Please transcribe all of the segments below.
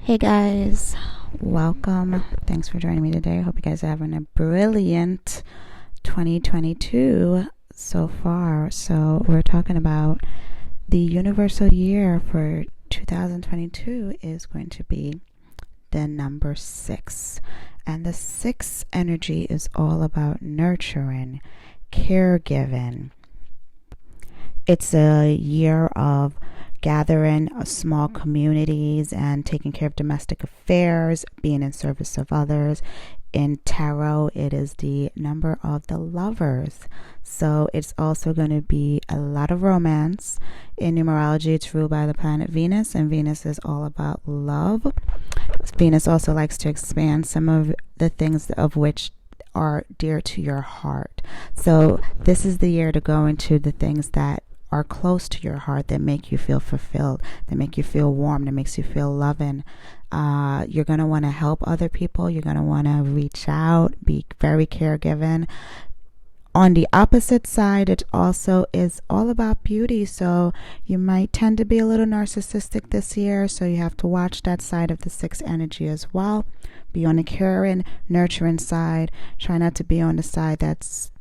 Hey guys, welcome. Thanks for joining me today. I hope you guys are having a brilliant 2022 so far. So, we're talking about the universal year for 2022 is going to be the number 6. And the 6 energy is all about nurturing, caregiving. It's a year of gathering small communities and taking care of domestic affairs, being in service of others. In tarot, it is the number of the lovers. So it's also going to be a lot of romance. In numerology, it's ruled by the planet Venus, and Venus is all about love. Venus also likes to expand some of the things of which are dear to your heart. So this is the year to go into the things that are close to your heart, that make you feel fulfilled, that make you feel warm, that makes you feel loving. You're going to want to help other people. You're going to want to reach out, be very caregiving. On the opposite side, it also is all about beauty. So you might tend to be a little narcissistic this year. So you have to watch that side of the 6 energy as well. Be on the caring, nurturing side. Try not to be on the side that's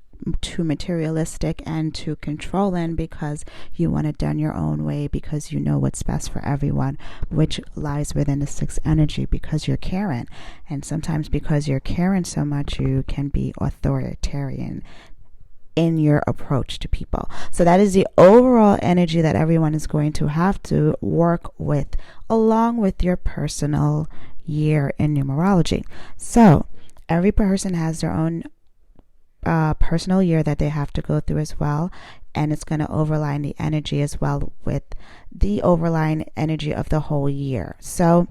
too materialistic and too controlling, because you want it done your own way, because you know what's best for everyone, which lies within the 6 energy, because you're caring. And sometimes because you're caring so much, you can be authoritarian in your approach to people. So that is the overall energy that everyone is going to have to work with, along with your personal year in numerology. So every person has their own personal year that they have to go through as well, and it's going to overline the energy as well with the overline energy of the whole year. So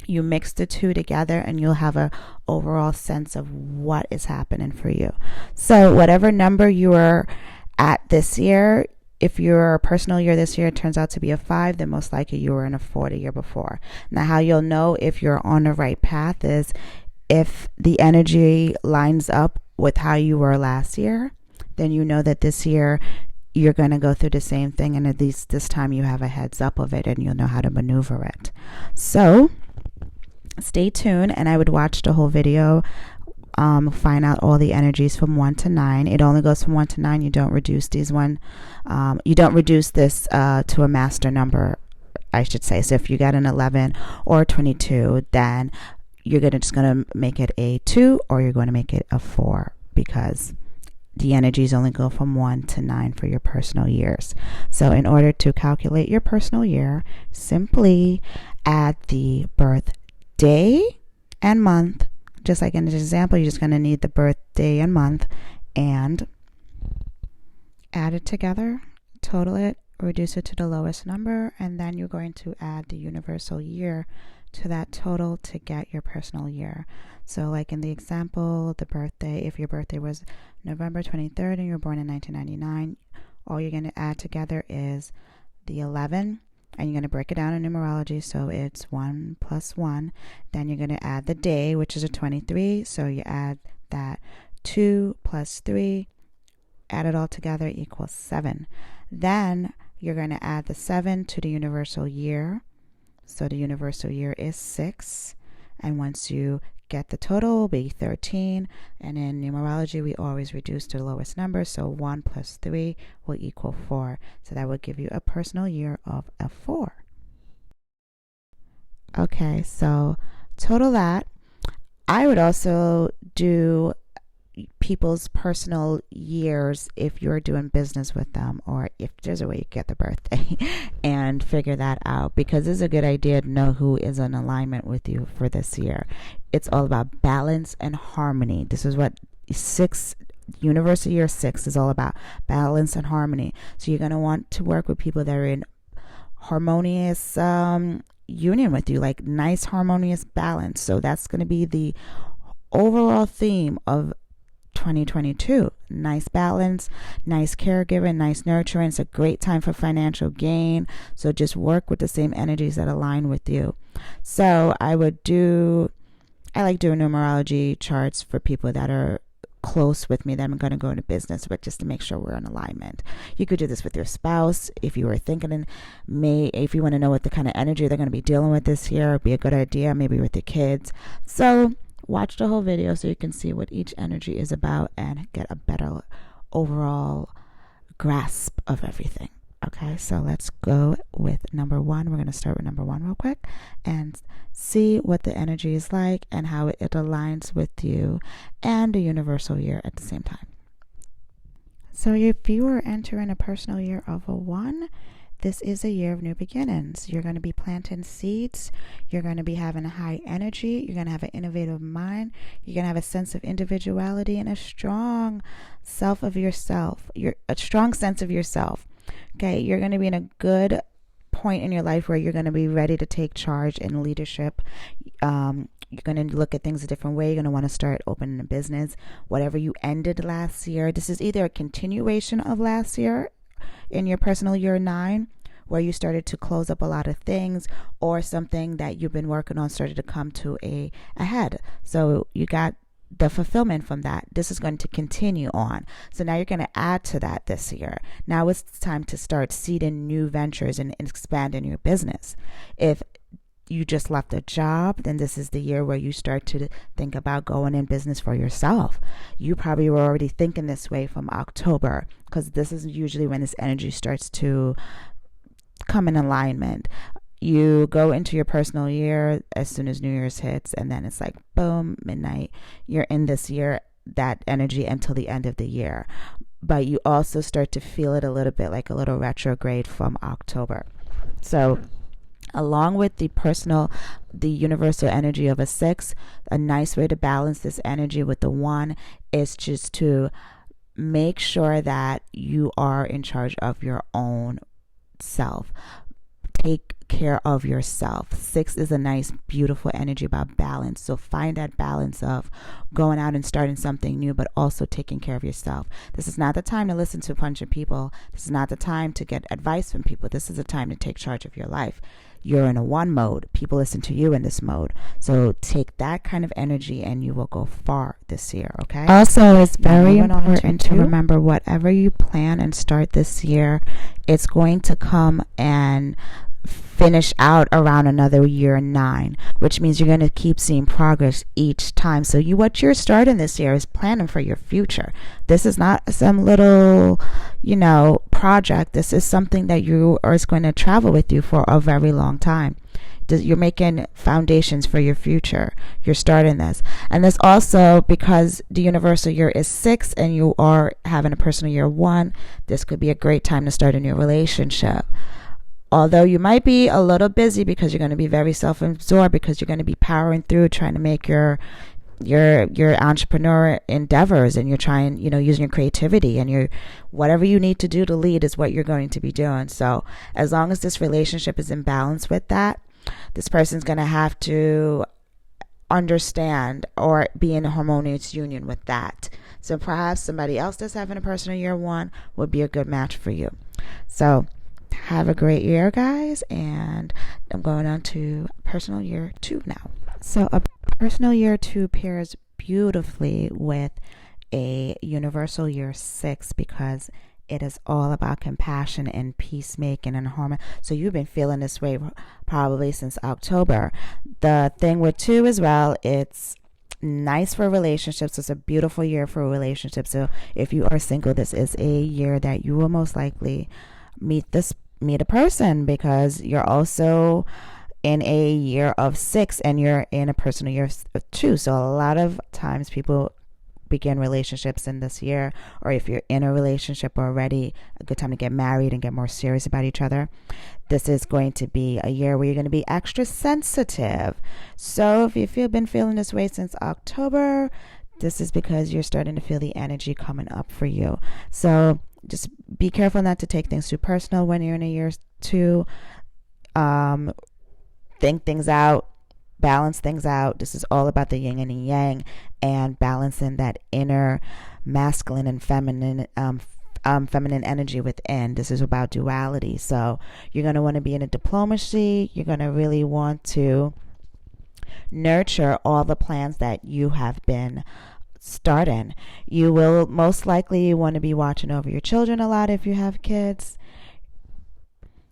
you mix the two together and you'll have a overall sense of what is happening for you. So whatever number you are at this year, if your personal year this year turns out to be a 5, then most likely you were in a 4 the year before. Now, how you'll know if you're on the right path is if the energy lines up with how you were last year, then you know that this year you're going to go through the same thing, and at least this time you have a heads up of it and you'll know how to maneuver it. So stay tuned, and I would watch the whole video, find out all the energies from 1 to 9. It only goes from 1 to 9. You don't reduce these you don't reduce this to a master number, I should say. So if you got an 11 or 22, then you're just going to make it a 2, or you're going to make it a 4, because the energies only go from 1 to 9 for your personal years. So in order to calculate your personal year, simply add the birth day and month. Just like in this example, you're just going to need the birth day and month and add it together, total it, reduce it to the lowest number, and then you're going to add the universal year to that total to get your personal year. So like in the example, the birthday, if your birthday was November 23rd and you were born in 1999, all you're going to add together is the 11, and you're going to break it down in numerology. So it's 1 plus 1. Then you're going to add the day, which is a 23. So you add that 2 plus 3, add it all together equals 7. Then you're going to add the 7 to the universal year. So the universal year is 6. And once you get the total, it will be 13. And in numerology, we always reduce to the lowest number. So 1 plus 3 will equal 4. So that will give you a personal year of a 4. Okay, so total that. I would also do people's personal years if you're doing business with them, or if there's a way you get the birthday and figure that out, because it's a good idea to know who is in alignment with you for this year. It's all about balance and harmony. This is what universal year 6 is all about, balance and harmony. So you're going to want to work with people that are in harmonious union with you, like nice harmonious balance. So that's going to be the overall theme of 2022. Nice balance, nice caregiving, nice nurturing. It's a great time for financial gain. So just work with the same energies that align with you. So I like doing numerology charts for people that are close with me that I'm going to go into business with, just to make sure we're in alignment. You could do this with your spouse. If you were thinking if you want to know what the kind of energy they're going to be dealing with this year, it'd be a good idea, maybe with your kids. So watch the whole video so you can see what each energy is about and get a better overall grasp of everything. Okay, so let's go with number 1. We're going to start with number 1 real quick and see what the energy is like and how it aligns with you and the universal year at the same time. So if you are entering a personal year of a 1, this is a year of new beginnings. You're going to be planting seeds. You're going to be having a high energy. You're going to have an innovative mind. You're going to have a sense of individuality and a strong sense of yourself. Okay, you're going to be in a good point in your life where you're going to be ready to take charge in leadership. You're going to look at things a different way. You're going to want to start opening a business. Whatever you ended last year, this is either a continuation of last year in your personal year 9, where you started to close up a lot of things, or something that you've been working on started to come to a head. So you got the fulfillment from that. This is going to continue on. So now you're going to add to that this year. Now it's time to start seeding new ventures and expanding your business. If you just left a job, then this is the year where you start to think about going in business for yourself. You probably were already thinking this way from October, because this is usually when this energy starts to come in alignment. You go into your personal year as soon as New Year's hits, and then it's like boom, midnight. You're in this year, that energy until the end of the year. But you also start to feel it a little bit like a little retrograde from October. So along with the universal energy of a 6, a nice way to balance this energy with the 1 is just to make sure that you are in charge of your own self. Take care of yourself. 6 is a nice, beautiful energy about balance. So find that balance of going out and starting something new, but also taking care of yourself. This is not the time to listen to a bunch of people. This is not the time to get advice from people. This is a time to take charge of your life. You're in a 1 mode. People listen to you in this mode. So take that kind of energy and you will go far this year, okay? Also, it's very important to remember whatever you plan and start this year, it's going to come and finish out around another year 9, which means you're going to keep seeing progress each time. So what you're starting this year is planning for your future. This is not some little, project. This is something that is going to travel with you for a very long time. You're making foundations for your future. You're starting this. And this also, because the universal year is 6 and you are having a personal year 1, this could be a great time to start a new relationship. Although you might be a little busy because you're going to be very self-absorbed, because you're going to be powering through trying to make your entrepreneur endeavors, and you're trying, using your creativity, and whatever you need to do to lead is what you're going to be doing. So as long as this relationship is in balance with that, this person's going to have to understand or be in a harmonious union with that. So perhaps somebody else that's having a personal year 1 would be a good match for you. So have a great year, guys, and I'm going on to personal year 2 now. So a personal year 2 pairs beautifully with a universal year 6, because it is all about compassion and peacemaking and harmony. So you've been feeling this way probably since October. The thing with 2 as well, it's nice for relationships. It's a beautiful year for relationships. So if you are single, this is a year that you will most likely meet a person, because you're also in a year of 6 and you're in a personal year of 2. So a lot of times people begin relationships in this year, or if you're in a relationship already, a good time to get married and get more serious about each other. This is going to be a year where you're going to be extra sensitive. So if you've been feeling this way since October, this is because you're starting to feel the energy coming up for you. So just be careful not to take things too personal when you're in a year 2. Think things out, balance things out. This is all about the yin and the yang, and balancing that inner masculine and feminine energy within. This is about duality. So you're going to want to be in a diplomacy. You're going to really want to nurture all the plans that you have been starting. You will most likely want to be watching over your children a lot if you have kids.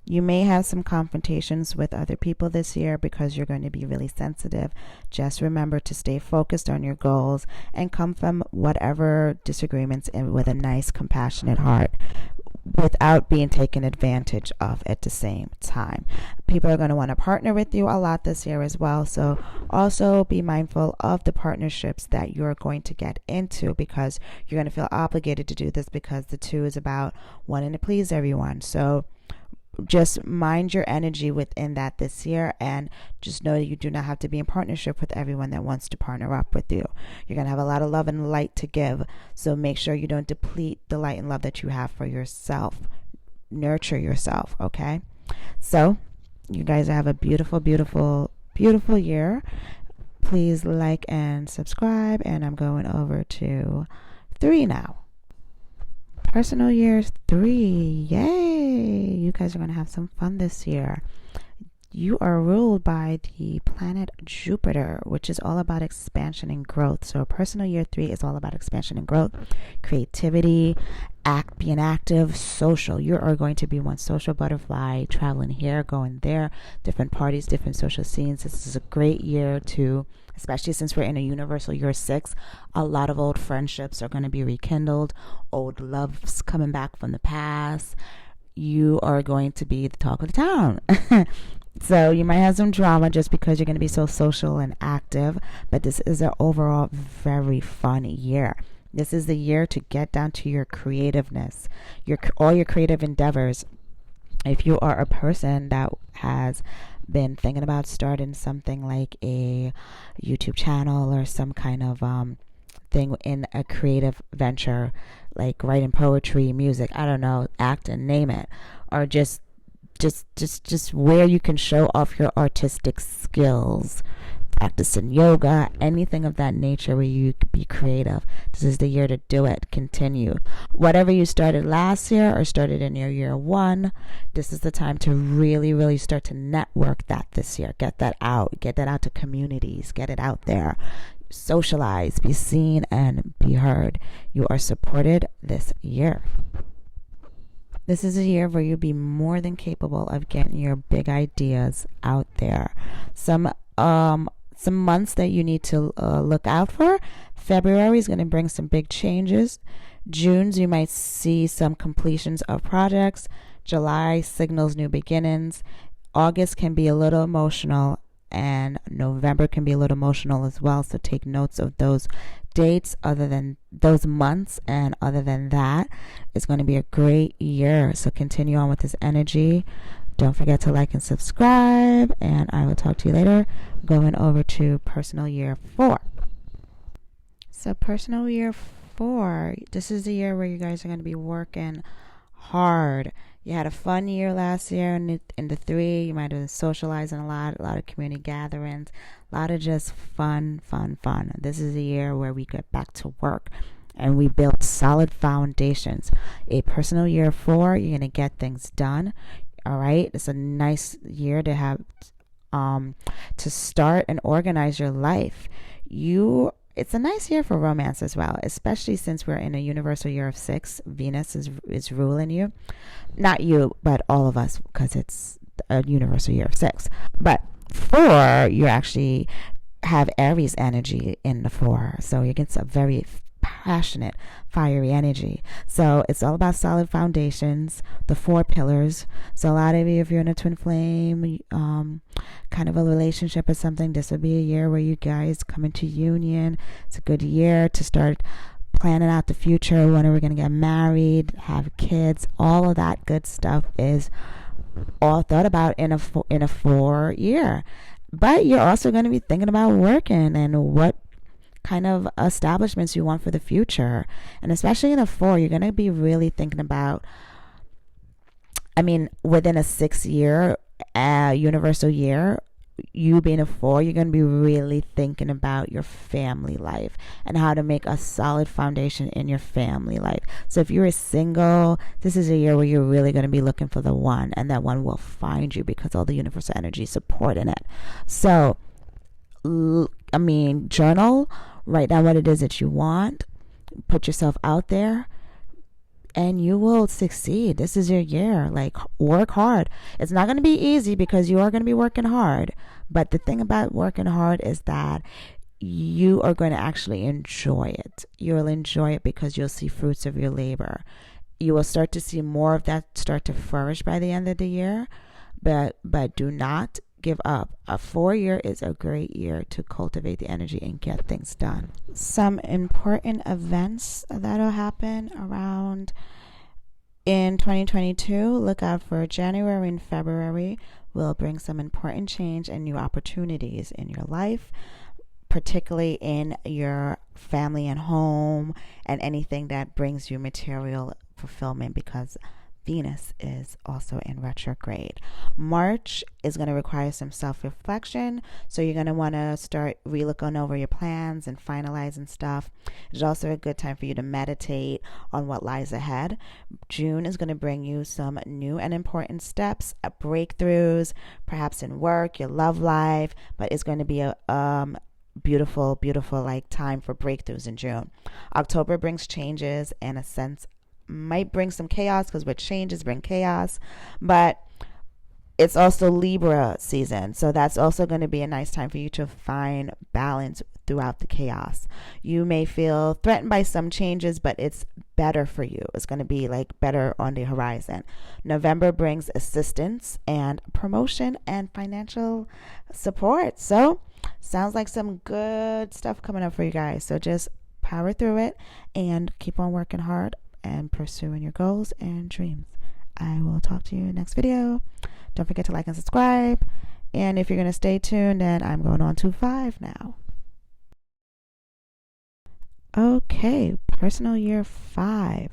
You may have some confrontations with other people this year because you're going to be really sensitive. Just remember to stay focused on your goals and come from whatever disagreements with a nice, compassionate heart without being taken advantage of at the same time. People are going to want to partner with you a lot this year as well. So also be mindful of the partnerships that you're going to get into, because you're going to feel obligated to do this because the 2 is about wanting to please everyone. So just mind your energy within that this year, and just know that you do not have to be in partnership with everyone that wants to partner up with you. You're going to have a lot of love and light to give, so make sure you don't deplete the light and love that you have for yourself. Nurture yourself, okay? So you guys have a beautiful, beautiful, beautiful year. Please like and subscribe, and I'm going over to 3 now. Personal year 3. Yay! You guys are going to have some fun this year. You are ruled by the planet Jupiter, which is all about expansion and growth. So personal year 3 is all about expansion and growth, creativity, being active, social. You are going to be one social butterfly, traveling here, going there, different parties, different social scenes. This is a great year to, especially since we're in a universal year 6, a lot of old friendships are going to be rekindled, old loves coming back from the past. You are going to be the talk of the town. So you might have some drama just because you're going to be so social and active, but this is an overall very fun year. This is the year to get down to your creativeness, all your creative endeavors. If you are a person that has been thinking about starting something like a YouTube channel or some kind of thing in a creative venture, like writing poetry, music, I don't know, acting, name it, or just where you can show off your artistic skills, practicing yoga, anything of that nature where you can be creative. This is the year to do it. Continue. Whatever you started last year or started in your year 1, this is the time to really, really start to network that this year. Get that out to communities, get it out there. Socialize, be seen, and be heard. You are supported this year. This is a year where you'll be more than capable of getting your big ideas out there. Some months that you need to look out for. February is going to bring some big changes. June's, you might see some completions of projects. July signals new beginnings. August can be a little emotional, and November can be a little emotional as well. So take notes of those dates, other than those months, and other than that, it's going to be a great year. So continue on with this energy. Don't forget to like and subscribe, and I will talk to you later. Going over to personal year 4. So personal year 4, this is the year where you guys are going to be working hard. You had a fun year last year in the 3. You might have been socializing a lot of community gatherings, a lot of just fun. This is a year where we get back to work and we build solid foundations. A personal year 4, you're going to get things done. All right. It's a nice year to have, to start and organize your life. It's a nice year for romance as well, especially since we're in a universal year of 6. Venus is ruling you. Not you, but all of us, because it's a universal year of 6. But 4, you actually have Aries energy in the 4. So you get some very passionate, fiery energy. So it's all about solid foundations, the 4 pillars. So a lot of you, if you're in a twin flame, kind of a relationship or something, this would be a year where you guys come into union. It's a good year to start planning out the future. When are we going to get married, have kids? All of that good stuff is all thought about in a 4 year. But you're also going to be thinking about working and what kind of establishments you want for the future. And especially in a 4, you're going to be really thinking about, within a 6-year universal year, you being a 4, you're going to be really thinking about your family life and how to make a solid foundation in your family life. So if you're single, this is a year where you're really going to be looking for the one, and that one will find you because all the universal energy is supporting it. So, journal, Write down what it is that you want. Put yourself out there, and you will succeed. This is your year. Like, work hard. It's not going to be easy because you are going to be working hard. But the thing about working hard is that you are going to actually enjoy it. You'll enjoy it because you'll see fruits of your labor. You will start to see more of that start to flourish by the end of the year. But do not give up. A 4-year is a great year to cultivate the energy and get things done. Some important events that'll happen around in 2022. Look out for January and February. Will bring some important change and new opportunities in your life, particularly in your family and home, and anything that brings you material fulfillment, because Venus is also in retrograde. March is going to require some self-reflection, so you're going to want to start relooking over your plans and finalizing stuff. It's also a good time for you to meditate on what lies ahead. June is going to bring you some new and important steps, breakthroughs, perhaps in work, your love life, but it's going to be a beautiful like time for breakthroughs in June. October brings changes and a sense might bring some chaos, because with changes bring chaos, but it's also Libra season, so that's also going to be a nice time for you to find balance throughout the chaos. You may feel threatened by some changes, but it's better for you. It's going to be like better on the horizon. November brings assistance and promotion and financial support, so sounds like some good stuff coming up for you guys. So just power through it and keep on working hard and pursuing your goals and dreams. I will talk to you in the next video. Don't forget to like and subscribe. And if you're going to stay tuned, then I'm going on to 5 now. Okay, personal year 5.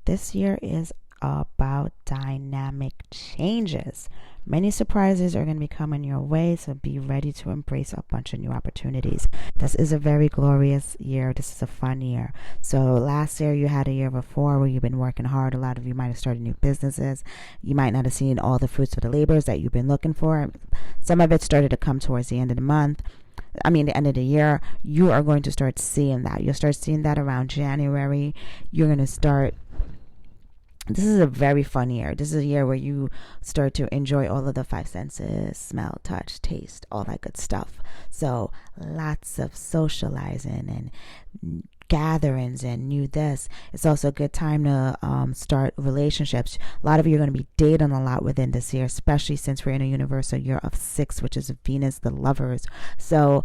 This year is about dynamic changes. Many surprises are going to be coming your way, so be ready to embrace a bunch of new opportunities. This is a very glorious year. This is a fun year. So last year you had a year before where you've been working hard. A lot of you might have started new businesses. You might not have seen all the fruits of the labors that you've been looking for. Some of it started to come towards the end of the month. The end of the year. You are going to start seeing that. You'll start seeing that around January. You're going to start. This is a very fun year. This is a year where you start to enjoy all of the 5 senses: smell, touch, taste, all that good stuff. So lots of socializing and gatherings and new this. It's also a good time to start relationships. A lot of you are going to be dating a lot within this year, especially since we're in a universal year of 6, which is Venus, the lovers. So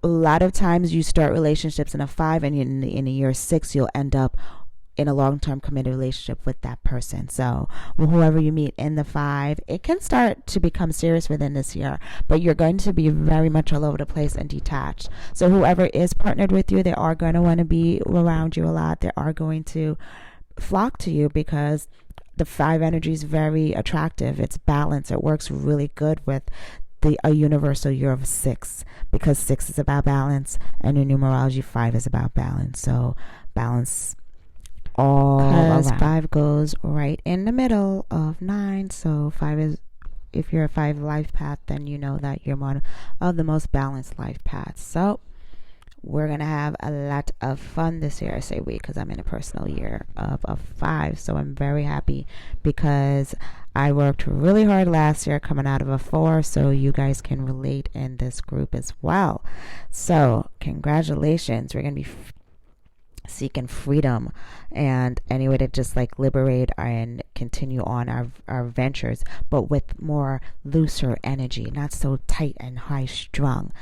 a lot of times you start relationships in a 5, and in a year 6, you'll end up in a long-term committed relationship with that person. So whoever you meet in the 5, it can start to become serious within this year, but you're going to be very much all over the place and detached. So whoever is partnered with you, they are going to want to be around you a lot. They are going to flock to you because the 5 energy is very attractive. It's balanced. It works really good with a universal year of 6, because 6 is about balance, and in numerology 5 is about balance. So balance all because around. 5 goes right in the middle of 9. So 5 is, if you're a 5 life path, then you know that you're one of the most balanced life paths. So we're gonna have a lot of fun this year. I say we because I'm in a personal year of a 5. So I'm very happy because I worked really hard last year coming out of a 4, so you guys can relate in this group as well. So congratulations. We're gonna be seeking freedom and any way to just like liberate and continue on our ventures, but with more looser energy, not so tight and high strung.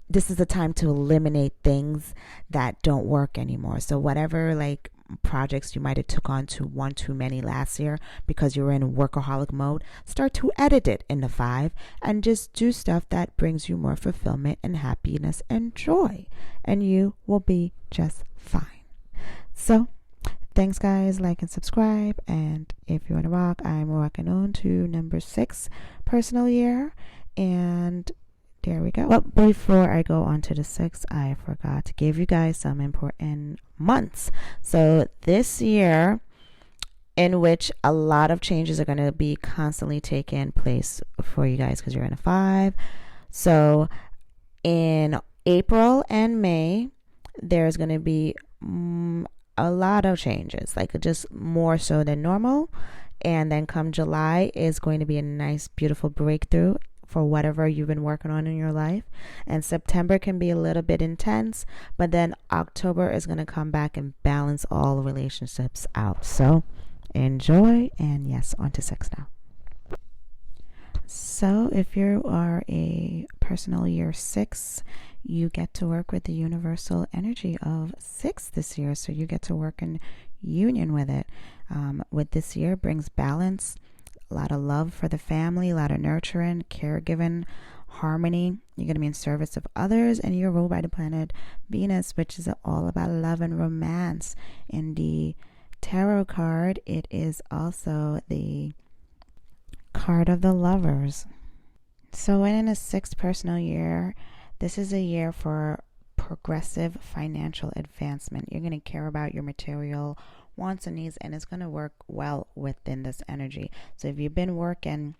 This is the time to eliminate things that don't work anymore. So whatever like projects you might have took on one too many last year because you were in workaholic mode, start to edit it in the 5 and just do stuff that brings you more fulfillment and happiness and joy, and you will be just fine. So thanks guys, like and subscribe, and if you want to rock, I'm rocking on to number 6 personal year, and there we go. Well, before I go on to the 6, I forgot to give you guys some important months. So this year, in which a lot of changes are going to be constantly taking place for you guys because you're in a 5. So in April and May, there's going to be a lot of changes, like just more so than normal. And then come July is going to be a nice, beautiful breakthrough for whatever you've been working on in your life. And September can be a little bit intense, but then October is going to come back and balance all relationships out. So enjoy. And yes, on to 6 now. So if you are a personal year 6, you get to work with the universal energy of 6 this year. So you get to work in union with it. With this year brings balance, a lot of love for the family, a lot of nurturing, caregiving, harmony. You're going to be in service of others, and you're ruled by the planet Venus, which is all about love and romance. In the tarot card, it is also the card of the Lovers. So when in a 6th personal year, this is a year for progressive financial advancement. You're going to care about your material wants and needs, and it's going to work well within this energy. So if you've been working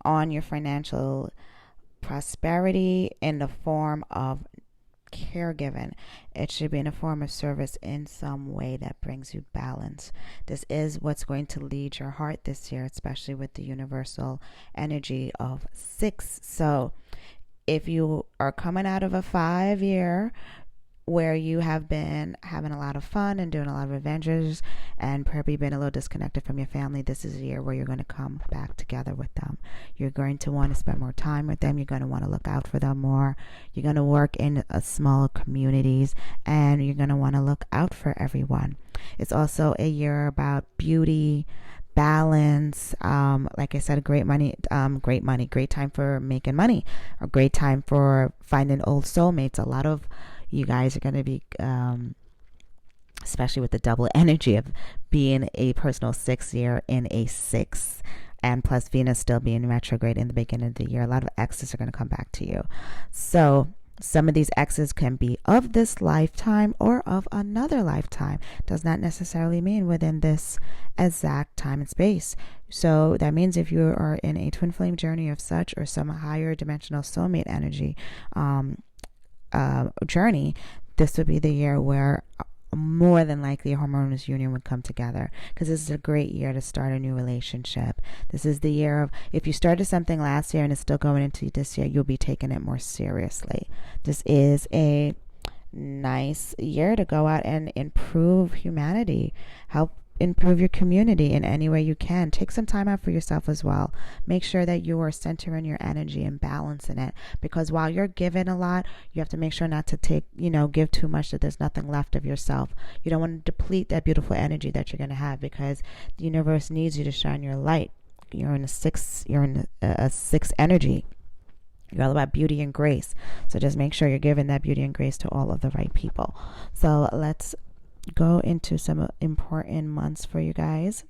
on your financial prosperity in the form of caregiving, it should be in a form of service in some way that brings you balance. This is what's going to lead your heart this year, especially with the universal energy of 6. So if you are coming out of a 5-year where you have been having a lot of fun and doing a lot of adventures and probably been a little disconnected from your family, this is a year where you're going to come back together with them. You're going to want to spend more time with them. You're going to want to look out for them more. You're going to work in smaller communities, and you're going to want to look out for everyone. It's also a year about beauty, balance, like I said, great time for making money, a great time for finding old soulmates. A lot of you guys are going to be, especially with the double energy of being a personal 6 year in a 6, and plus Venus still being retrograde in the beginning of the year, a lot of exes are going to come back to you. So some of these exes can be of this lifetime or of another lifetime. Does not necessarily mean within this exact time and space. So that means if you are in a twin flame journey of such, or some higher dimensional soulmate energy journey, this would be the year where more than likely a harmonious union would come together, because this is a great year to start a new relationship. This is the year of, if you started something last year and it's still going into this year, you'll be taking it more seriously. This is a nice year to go out and improve humanity, help improve your community in any way you can. Take some time out for yourself as well. Make sure that you are centering your energy and balancing it, because while you're giving a lot, you have to make sure not to give too much that there's nothing left of yourself. You don't want to deplete that beautiful energy that you're going to have, because the universe needs you to shine your light. You're in a 6 energy. You're all about beauty and grace. So just make sure you're giving that beauty and grace to all of the right people. So let's go into some important months for you guys.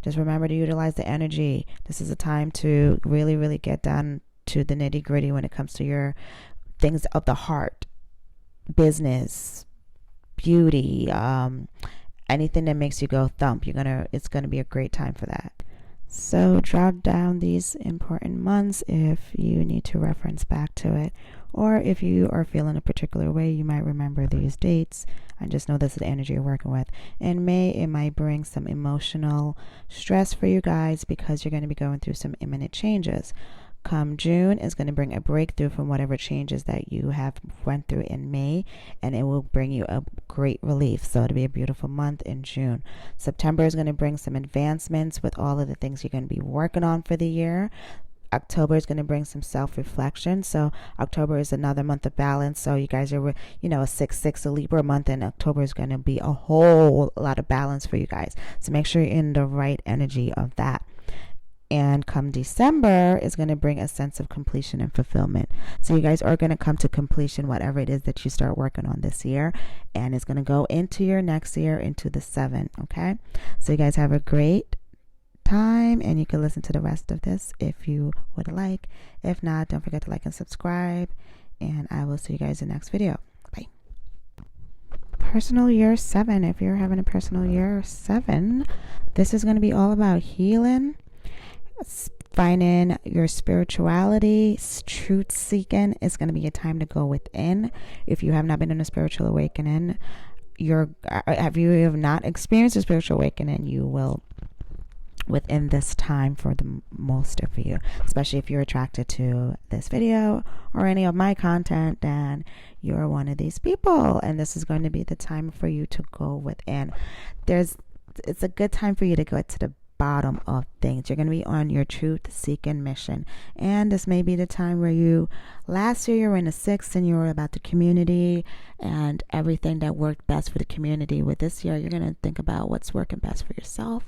Just remember to utilize the energy. This is a time to really, really get down to the nitty gritty when it comes to your things of the heart, business, beauty, anything that makes you go thump. It's gonna be a great time for that. So jot down these important months if you need to reference back to it, or if you are feeling a particular way, you might remember these dates. I just know this is the energy you're working with. In May, it might bring some emotional stress for you guys, because you're going to be going through some imminent changes. Come June is going to bring a breakthrough from whatever changes that you have went through in May, and it will bring you a great relief. So it'll be a beautiful month in June. September is going to bring some advancements with all of the things you're going to be working on for the year. October is going to bring some self-reflection. So October is another month of balance. So you guys are, a 6/6, a Libra month, and October is going to be a whole lot of balance for you guys. So make sure you're in the right energy of that. And come December is going to bring a sense of completion and fulfillment. So you guys are going to come to completion, whatever it is that you start working on this year. And it's going to go into your next year, into the 7. Okay. So you guys have a great time, and you can listen to the rest of this if you would like. If not, don't forget to like and subscribe, and I will see you guys in the next video. Bye. Personal year 7. If you're having a personal year 7, this is going to be all about healing, finding your spirituality, truth seeking is going to be a time to go within. If you have not been in a spiritual awakening, have not experienced a spiritual awakening, you will within this time for the most of you, especially if you're attracted to this video or any of my content, then you're one of these people, and this is going to be the time for you to go within. It's a good time for you to go to the bottom of things. You're going to be on your truth seeking mission, and this may be the time where last year you were in the sixth and you were about the community and everything that worked best for the community. With this year, you're going to think about what's working best for yourself.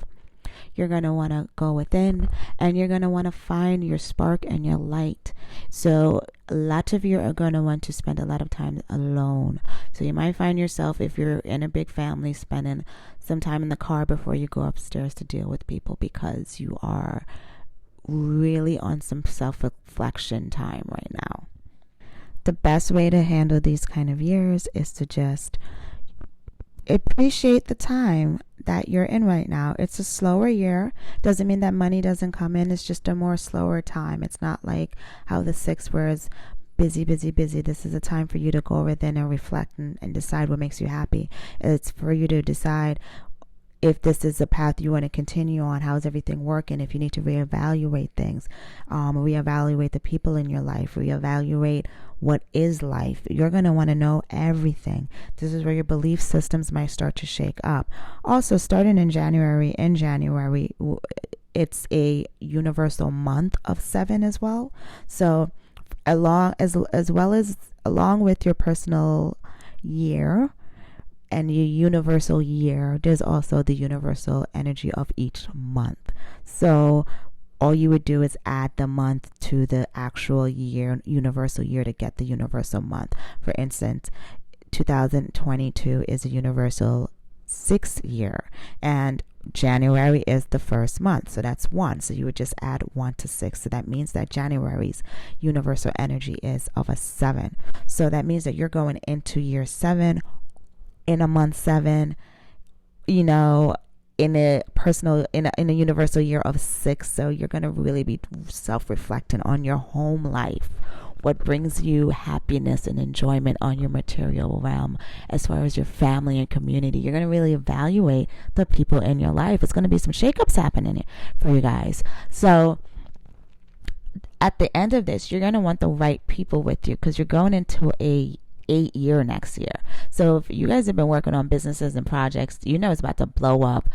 You're going to want to go within, and you're going to want to find your spark and your light. So a lot of you are going to want to spend a lot of time alone. So you might find yourself, if you're in a big family, spending some time in the car before you go upstairs to deal with people, because you are really on some self-reflection time right now. The best way to handle these kind of years is to just appreciate the time that you're in right now. It's a slower year. Doesn't mean that money doesn't come in. It's just a more slower time. It's not like how the sixth was busy. This is a time for you to go within and reflect and decide what makes you happy. It's for you to decide if this is a path you want to continue on. How's everything working? If you need to reevaluate things, reevaluate the people in your life, reevaluate what is life. You're going to want to know everything. This is where your belief systems might start to shake up. Also, starting in January, it's a universal month of 7 as well. So along with your personal year and your universal year, there's also the universal energy of each month. So all you would do is add the month to the actual year, universal year, to get the universal month. For instance, 2022 is a universal 6th year, and January is the first month, so that's 1. So you would just add 1 to 6. So that means that January's universal energy is of a 7. So that means that you're going into year 7 in a month 7, in a universal year of 6. So you're going to really be self-reflecting on your home life, what brings you happiness and enjoyment on your material realm, as far as your family and community. You're going to really evaluate the people in your life. It's going to be some shakeups happening for you guys. So at the end of this, you're going to want the right people with you, because you're going into a 8-year next year. So if you guys have been working on businesses and projects, it's about to blow up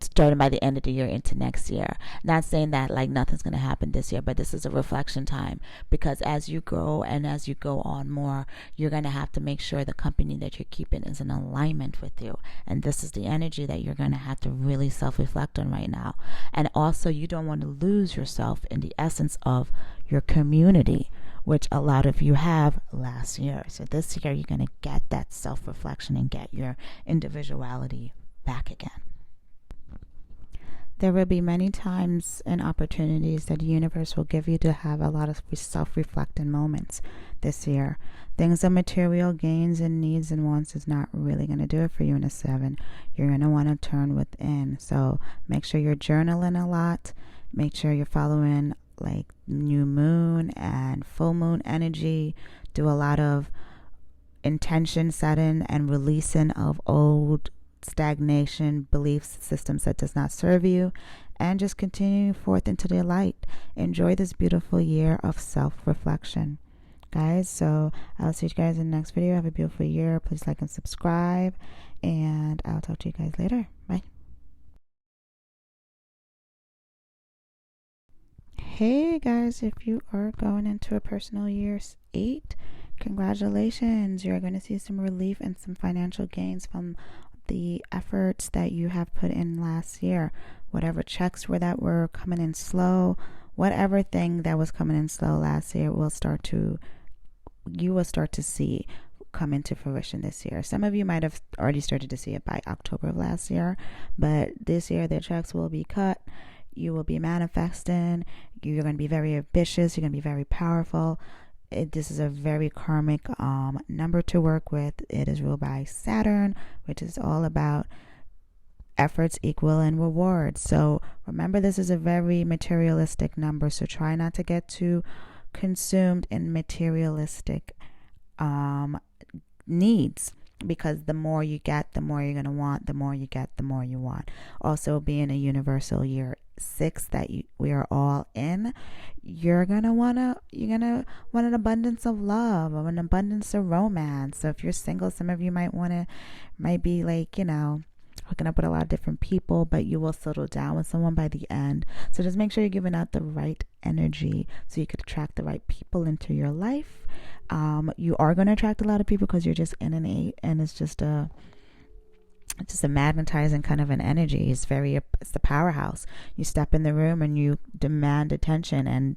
starting by the end of the year into next year. Not saying that like nothing's going to happen this year, but this is a reflection time, because as you grow and as you go on more, you're going to have to make sure the company that you're keeping is in alignment with you. And this is the energy that you're going to have to really self-reflect on right now. And also, you don't want to lose yourself in the essence of your community, which a lot of you have last year. So this year, you're going to get that self-reflection and get your individuality back again. There will be many times and opportunities that the universe will give you to have a lot of self-reflecting moments this year. Things of material gains and needs and wants is not really going to do it for you in a 7. You're going to want to turn within. So make sure you're journaling a lot. Make sure you're following like new moon and full moon energy. Do a lot of intention setting and releasing of old stagnation belief systems that does not serve you, and just continue forth into the light. Enjoy this beautiful year of self-reflection, guys. So I'll see you guys in the next video. Have a beautiful year. Please like and subscribe, and I'll talk to you guys later. Bye. Hey guys, if you are going into a personal year 8, congratulations. You're going to see some relief and some financial gains from the efforts that you have put in last year. Whatever checks were coming in slow, whatever thing that was coming in slow last year you will start to see come into fruition this year. Some of you might have already started to see it by October of last year, but this year the checks will be cut. You will be manifesting. You're going to be very ambitious. You're going to be very powerful. This is a very karmic number to work with. It is ruled by Saturn, which is all about efforts equal in rewards. So remember, this is a very materialistic number. So try not to get too consumed in materialistic needs, because the more you get, the more you're going to want. The more you get, the more you want. Also, being a universal year 6 that we are all in, you're going to want an abundance of love, or an abundance of romance. So if you're single, some of you might be like, hooking up with a lot of different people, but you will settle down with someone by the end. So just make sure you're giving out the right energy so you could attract the right people into your life. You are going to attract a lot of people because you're just in an 8, and it's just a magnetizing kind of an energy. It's the powerhouse. You step in the room and you demand attention, and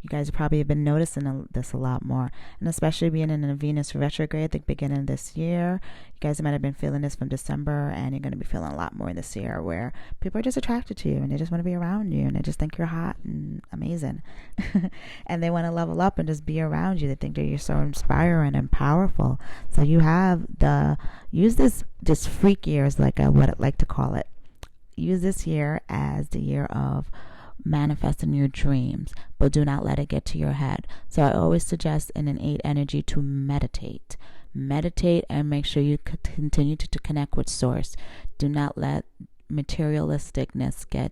you guys probably have been noticing this a lot more, and especially being in a Venus retrograde at the beginning of this year. You guys might have been feeling this from December, and you're going to be feeling a lot more this year, where people are just attracted to you, and they just want to be around you, and they just think you're hot and amazing and they want to level up and just be around you. They think that you're so inspiring and powerful. So you have use this freak year, is what I like to call it. Use this year as the year of manifesting your dreams, but do not let it get to your head. So I always suggest in an 8 energy to meditate and make sure you continue to connect with source. Do not let materialisticness get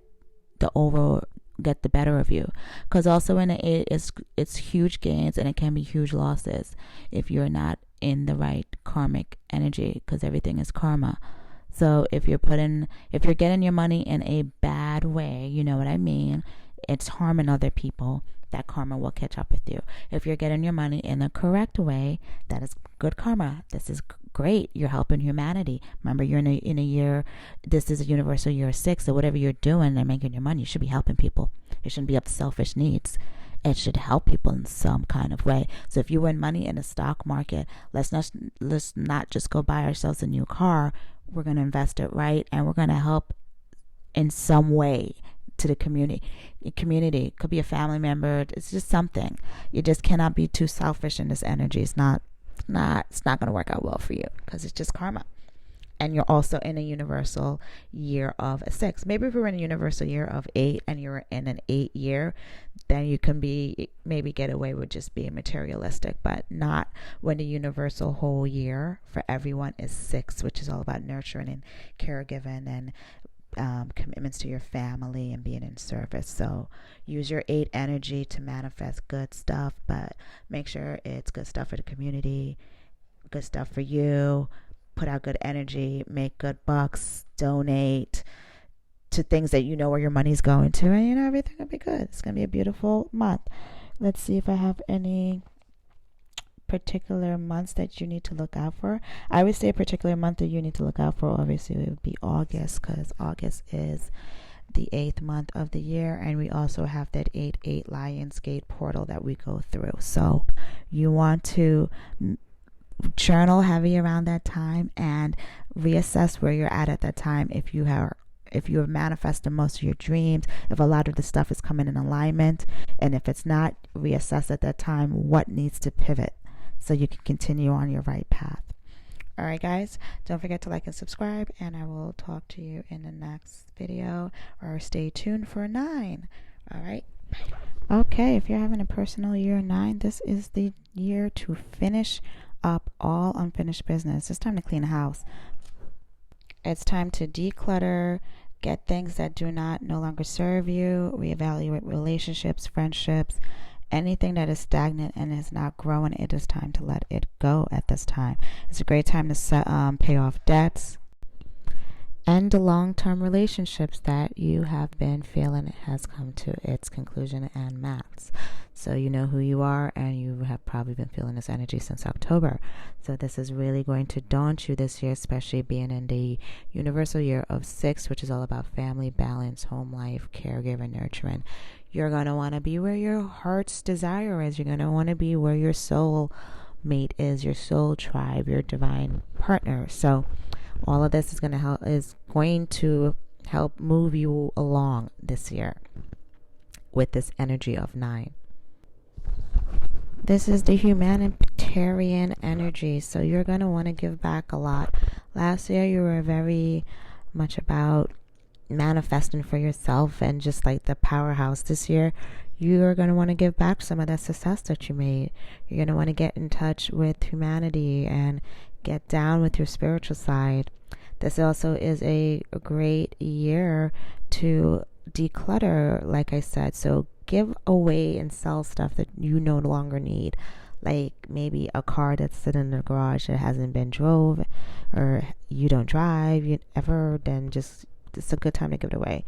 the better of you, because also in an 8 it's huge gains, and it can be huge losses if you're not in the right karmic energy, because everything is karma. So if you're getting your money in a bad way, you know what I mean, it's harming other people, that karma will catch up with you. If you're getting your money in the correct way, that is good karma. This is great. You're helping humanity. Remember, you're in a year, this is a universal year 6, so whatever you're doing and making your money, you should be helping people. It shouldn't be up to selfish needs. It should help people in some kind of way. So if you win money in the stock market, let's not just go buy ourselves a new car. We're going to invest it right, and we're going to help in some way to the community. It could be a family member. It's just something. You just cannot be too selfish in this energy. It's not going to work out well for you, because it's just karma. And you're also in a universal year of a 6. Maybe if you're in a universal year of 8 and you're in an 8 year, then you can maybe get away with just being materialistic, but not when the universal whole year for everyone is 6, which is all about nurturing and caregiving and commitments to your family and being in service. So use your 8 energy to manifest good stuff, but make sure it's good stuff for the community, good stuff for you. Put out good energy, make good bucks, donate to things that you know where your money's going to, and everything will be good. It's going to be a beautiful month. Let's see if I have any particular months that you need to look out for. I would say a particular month that you need to look out for, obviously, it would be August, because August is the 8th month of the year, and we also have that 8/8 Lionsgate portal that we go through. So you want to journal heavy around that time and reassess where you're at that time. If you have manifested most of your dreams, if a lot of the stuff is coming in alignment, and if it's not, reassess at that time what needs to pivot so you can continue on your right path. All right, guys, don't forget to like and subscribe, and I will talk to you in the next video, or stay tuned for 9. All right. Okay, if you're having a personal year 9, this is the year to finish up all unfinished business. It's time to clean the house. It's time to declutter, get things that no longer serve you, reevaluate relationships, friendships, anything that is stagnant and is not growing. It is time to let it go at this time. It's a great time to pay off debts, end long-term relationships that you have been feeling it has come to its conclusion and max. So you know who you are, and you have probably been feeling this energy since October. So this is really going to daunt you this year, especially being in the universal year of 6, which is all about family, balance, home life, caregiver, nurturing. You're going to want to be where your heart's desire is. You're going to want to be where your soul mate is, your soul tribe, your divine partner. So all of this is going to help move you along this year with this energy of 9. This is the humanitarian energy, so you're going to want to give back a lot. Last year, you were very much about manifesting for yourself and just like the powerhouse this year, you are going to want to give back some of that success that you made. You're going to want to get in touch with humanity and get down with your spiritual side. This also is a great year to declutter, like I said. So give away and sell stuff that you no longer need. Like maybe a car that's sitting in the garage that hasn't been drove, or you don't drive ever, then just it's a good time to give it away.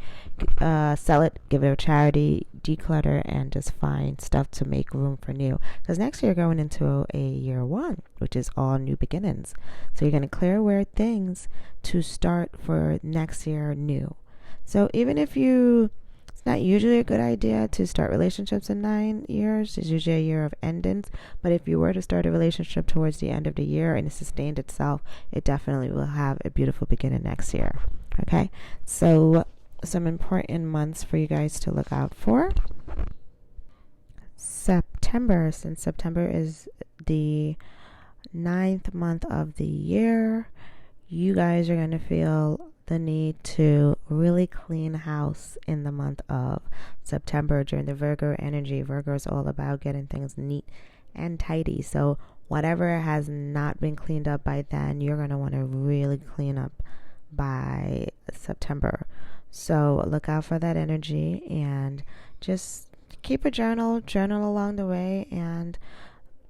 Sell it, give it a charity, declutter, and just find stuff to make room for new. Because next year you're going into a year one, which is all new beginnings. So you're going to clear away things to start for next year new. So even if it's not usually a good idea to start relationships in 9 years. It's usually a year of endings. But if you were to start a relationship towards the end of the year and it sustained itself, it definitely will have a beautiful beginning next year. Okay, so some important months for you guys to look out for. September, since September is the 9th month of the year, you guys are going to feel the need to really clean house in the month of September during the Virgo energy. Virgo is all about getting things neat and tidy. So whatever has not been cleaned up by then, you're going to want to really clean up by September. So look out for that energy and just keep a journal along the way and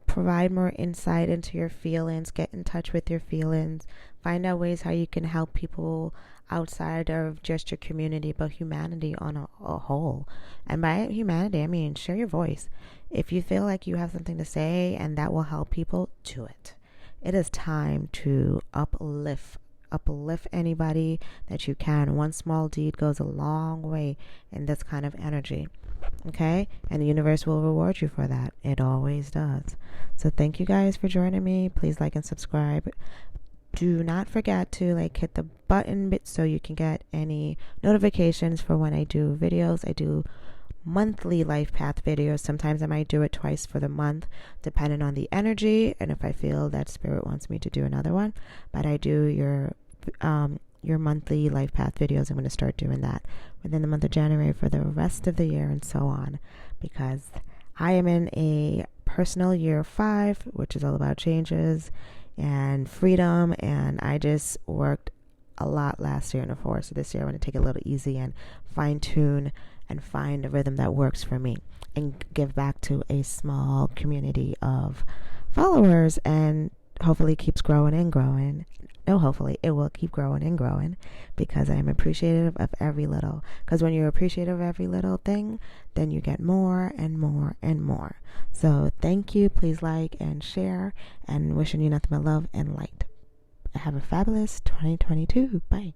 provide more insight into your feelings. Get in touch with your feelings. Find out ways how you can help people outside of just your community, but humanity on a whole. And by humanity, I mean share your voice. If you feel like you have something to say and that will help people, do it. It is time to uplift anybody that you can. One small deed goes a long way in this kind of energy. Okay, and the universe will reward you for that. It always does. So thank you guys for joining me. Please like and subscribe. Do not forget to hit the button so you can get any notifications for when I do videos. I do monthly life path videos. Sometimes I might do it twice for the month, depending on the energy and if I feel that spirit wants me to do another one. But I do your monthly life path videos. I'm going to start doing that within the month of January for the rest of the year and so on, because I am in a personal year 5, which is all about changes and freedom, and I just worked a lot last year in the 4. So this year I want to take it a little easy and fine tune and find a rhythm that works for me and give back to a small community of followers, and hopefully keeps growing and growing. No, hopefully it will keep growing and growing, because I am appreciative of every little. Because when you're appreciative of every little thing, then you get more and more and more. So thank you. Please like and share, and wishing you nothing but love and light. Have a fabulous 2022. Bye.